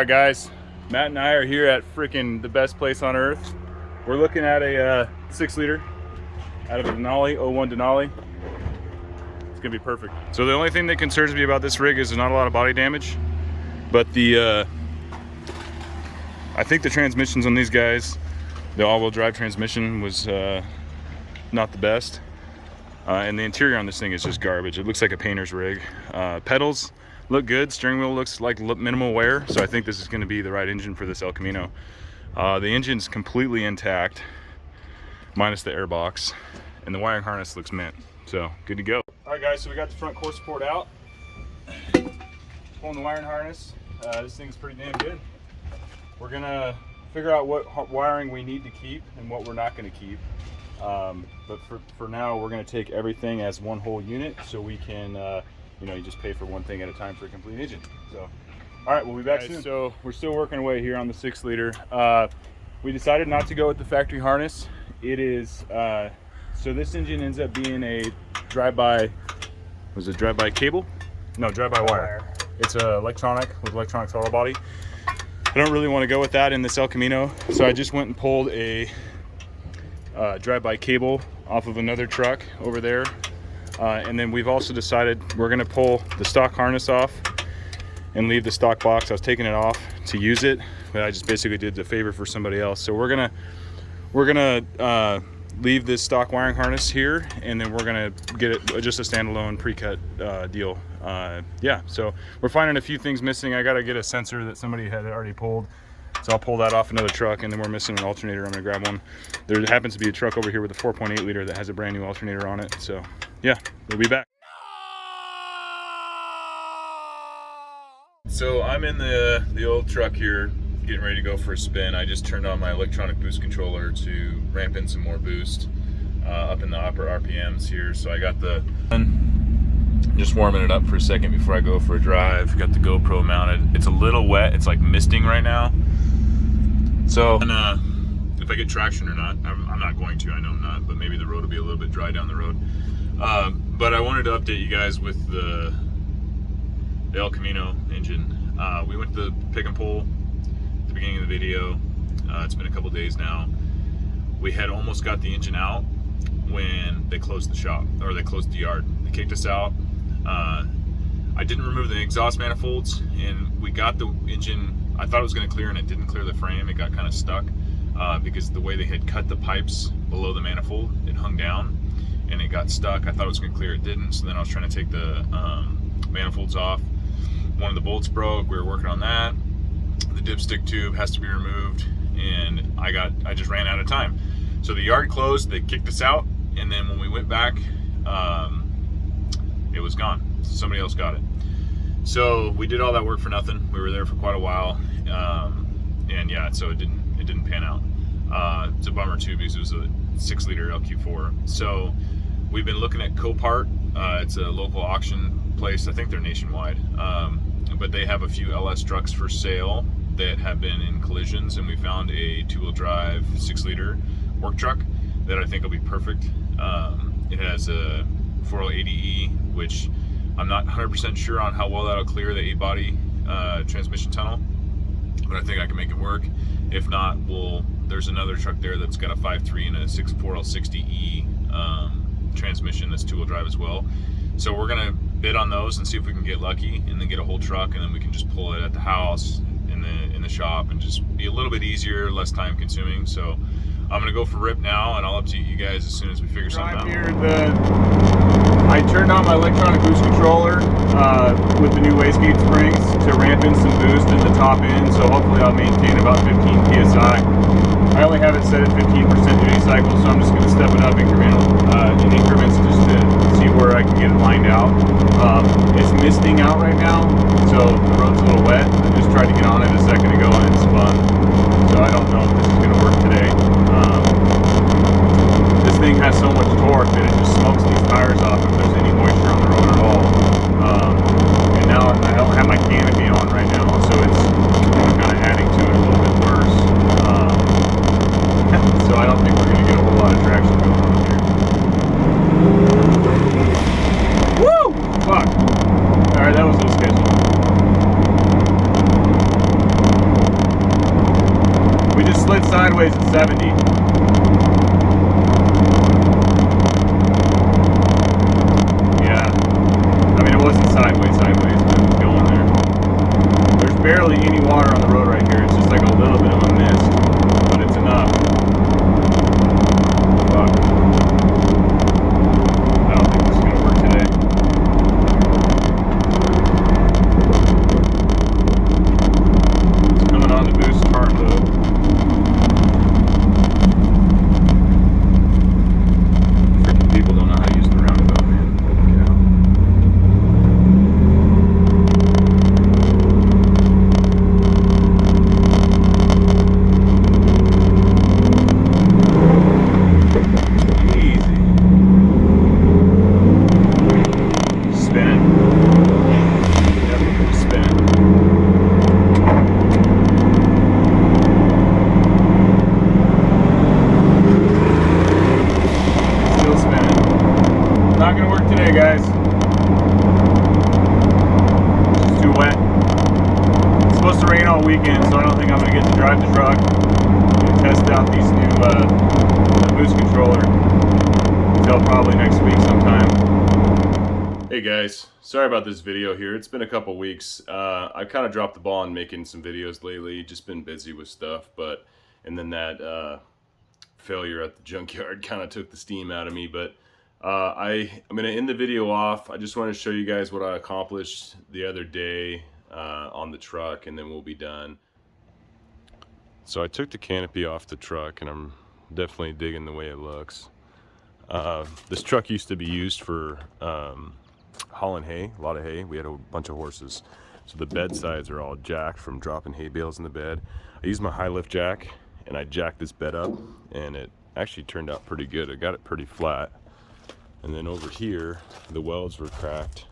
Alright guys, Matt and I are here at freaking the best place on earth. We're looking at a 6 liter out of a Denali, 01 Denali. It's gonna be perfect. So the only thing that concerns me about this rig is there's not a lot of body damage, but the I think the transmissions on these guys, the all-wheel drive transmission was not the best. And the interior on this thing is just garbage. It looks like a painter's rig. Pedals look good, steering wheel looks like minimal wear, so I think this is going to be the right engine for this El Camino. The engine's completely intact, minus the airbox, and the wiring harness looks mint, so good to go. All right guys, so we got the front core support out. Pulling the wiring harness. This thing's pretty damn good. We're gonna figure out what wiring we need to keep and what we're not gonna keep. But for now, we're gonna take everything as one whole unit, so we can you just pay for one thing at a time for a complete engine. So, all right, we'll be back soon. So we're still working away here on the 6 liter. We decided not to go with the factory harness. It is, so this engine ends up being a drive-by, was it drive-by cable? No, drive-by wire. It's electronic with electronic throttle body. I don't really want to go with that in this El Camino, so I just went and pulled a drive-by cable off of another truck over there. And then we've also decided we're going to pull the stock harness off and leave the stock box. I was taking it off to use it, but I just basically did the favor for somebody else. So we're gonna leave this stock wiring harness here, and then we're gonna get it just a standalone pre-cut deal. Yeah, so we're finding a few things missing. I gotta get a sensor that somebody had already pulled, so I'll pull that off another truck, and then we're missing an alternator. I'm gonna grab one. There happens to be a truck over here with a 4.8 liter that has a brand new alternator on it. So yeah, we'll be back. So I'm in the old truck here, getting ready to go for a spin. I just turned on my electronic boost controller to ramp in some more boost up in the upper RPMs here. So I got just warming it up for a second before I go for a drive. Got the GoPro mounted. It's a little wet. It's like misting right now. So if I get traction or not, I'm not going to. I know I'm not, but maybe the road will be a little bit dry down the road. But I wanted to update you guys with the El Camino engine. We went to the pick and pull at the beginning of the video. It's been a couple days now. We had almost got the engine out when they closed the shop, or they closed the yard. They kicked us out. I didn't remove the exhaust manifolds, and we got the engine. I thought it was going to clear, and it didn't clear the frame. It got kind of stuck because the way they had cut the pipes below the manifold, it hung down and it got stuck. I thought it was going to clear, it didn't. So then I was trying to take the manifolds off. One of the bolts broke. We were working on that. The dipstick tube has to be removed, and I just ran out of time. So the yard closed, they kicked us out, and then when we went back, it was gone. Somebody else got it. So we did all that work for nothing. We were there for quite a while, and yeah, so it didn't pan out. It's a bummer too, because it was a 6 liter LQ4. So we've been looking at Copart. It's a local auction place. I think they're nationwide, but they have a few LS trucks for sale that have been in collisions, and we found a 2-wheel drive 6 liter work truck that I think will be perfect. It has a 4L80E, which I'm not 100% sure on how well that'll clear the 8-body transmission tunnel, but I think I can make it work. If not, there's another truck there that's got a 5.3 and a 4L60E transmission that's 2-wheel drive as well. So we're gonna bid on those and see if we can get lucky, and then get a whole truck, and then we can just pull it at the house in the shop, and just be a little bit easier, less time consuming. So I'm gonna go for rip now, and I'll update you guys as soon as we figure something out. Here, I turned on my electronic boost controller with the new wastegate springs to ramp in some boost in the top end, so hopefully I'll maintain about 15 PSI. I only have it set at 15% duty cycle, so I'm just going to step it up in increments just to see where I can get it lined out. It's misting out right now, so the road's a little wet. I just tried to get on it a second ago and it spun, so I don't know if this is going to work today. This thing has so much torque that it just smokes these tires off if there's any moisture on the road at all. And now I don't have my canopy on right now, so it's kind of adding to it a little bit worse. So I don't think we're going to get a whole lot of traction going on here. Woo! Fuck. Alright, that was a little sketchy. sideways at 70. Yeah, I mean it wasn't sideways, but it was going there. There's barely any water on the road right here. It's just like a little bit of a mist, but it's enough. Fuck. I don't think this is gonna work today. It's coming on the boost hard though. Freaking people don't know how to use the roundabout, man. Holy cow. Easy. Spinning. Yep, spinning. Still spinning. Not gonna work today, guys. It's just too wet. It's supposed to rain all weekend, so I don't think I'm gonna get to drive the truck and test out these new the boost controller until probably next week sometime. Hey guys, sorry about this video here. It's been a couple weeks. I've kind of dropped the ball on making some videos lately. Just been busy with stuff, and then that failure at the junkyard kind of took the steam out of me. But I'm gonna end the video off. I just want to show you guys what I accomplished the other day on the truck, and then we'll be done. So I took the canopy off the truck, and I'm definitely digging the way it looks. This truck used to be used for hauling hay, a lot of hay. We had a bunch of horses, so the bed sides are all jacked from dropping hay bales in the bed. I used my high lift jack, and I jacked this bed up, and it actually turned out pretty good. I got it pretty flat. And then over here, the welds were cracked,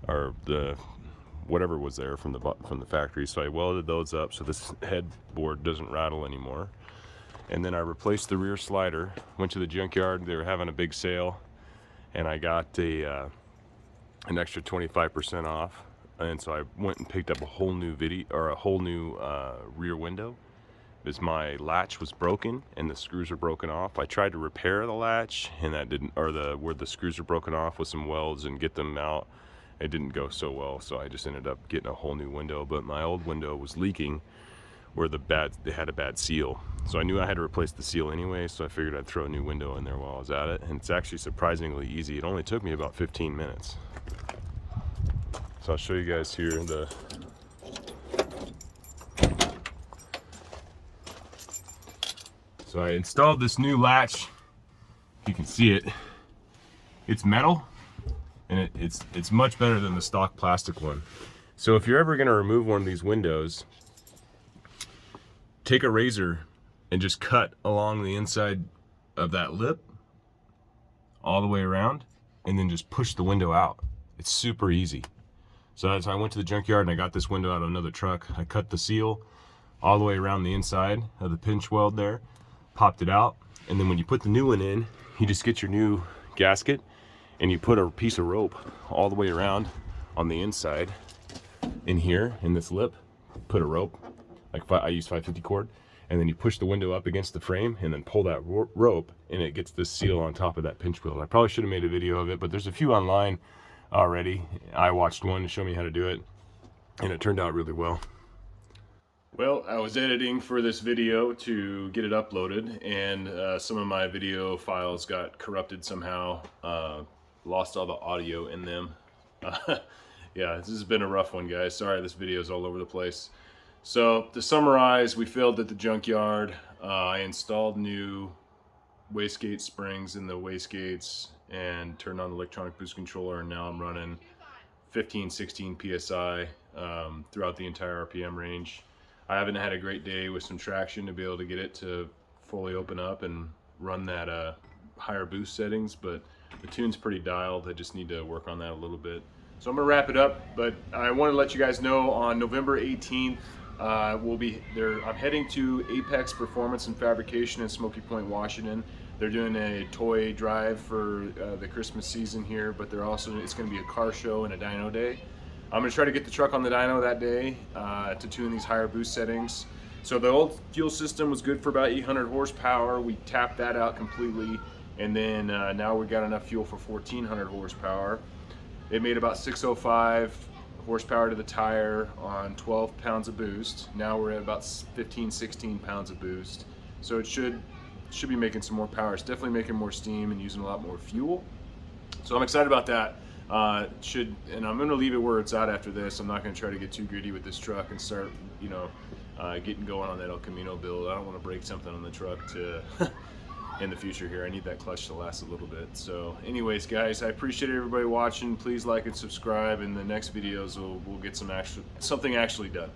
or the whatever was there from the factory. So I welded those up so this headboard doesn't rattle anymore. And then I replaced the rear slider. Went to the junkyard. They were having a big sale, and I got an extra 25% off. And so I went and picked up a whole new rear window, because my latch was broken and the screws were broken off. I tried to repair the latch, and that didn't, or where the screws are broken off with some welds and get them out. It didn't go so well, so I just ended up getting a whole new window. But my old window was leaking where they had a bad seal. So I knew I had to replace the seal anyway, so I figured I'd throw a new window in there while I was at it. And it's actually surprisingly easy. It only took me about 15 minutes. So I'll show you guys here So I installed this new latch. You can see it. It's metal, and it's much better than the stock plastic one. So if you're ever gonna remove one of these windows, take a razor and just cut along the inside of that lip all the way around, and then just push the window out. It's super easy. So I went to the junkyard and I got this window out of another truck. I cut the seal all the way around the inside of the pinch weld there, popped it out, and then when you put the new one in, you just get your new gasket and you put a piece of rope all the way around on the inside in here, in this lip. Put a rope, like I use 550 cord, and then you push the window up against the frame and then pull that rope, and it gets this seal on top of that pinch weld. I probably should have made a video of it, but there's a few online already. I watched one to show me how to do it, and it turned out really well. Well, I was editing for this video to get it uploaded, and some of my video files got corrupted somehow, lost all the audio in them. Yeah, this has been a rough one, guys. Sorry, this video is all over the place. So to summarize, we failed at the junkyard. I installed new wastegate springs in the wastegates and turned on the electronic boost controller, and now I'm running 15-16 PSI throughout the entire RPM range. I haven't had a great day with some traction to be able to get it to fully open up and run that higher boost settings, but the tune's pretty dialed. I just need to work on that a little bit. So I'm gonna wrap it up, but I want to let you guys know on November 18th, we'll be there. I'm heading to Apex Performance and Fabrication in Smoky Point, Washington. They're doing a toy drive for the Christmas season here, but it's going to be a car show and a dyno day. I'm going to try to get the truck on the dyno that day to tune these higher boost settings. So the old fuel system was good for about 800 horsepower. We tapped that out completely, and then now we got enough fuel for 1400 horsepower. It made about 605 horsepower to the tire on 12 pounds of boost. Now we're at about 15, 16 pounds of boost. So it should be making some more power. It's definitely making more steam and using a lot more fuel. So I'm excited about that. And I'm gonna leave it where it's at after this. I'm not gonna try to get too greedy with this truck and start, getting going on that El Camino build. I don't want to break something on the truck to in the future here. I need that clutch to last a little bit. So anyways, guys, I appreciate everybody watching. Please like and subscribe. In the next videos, we'll get something actually done.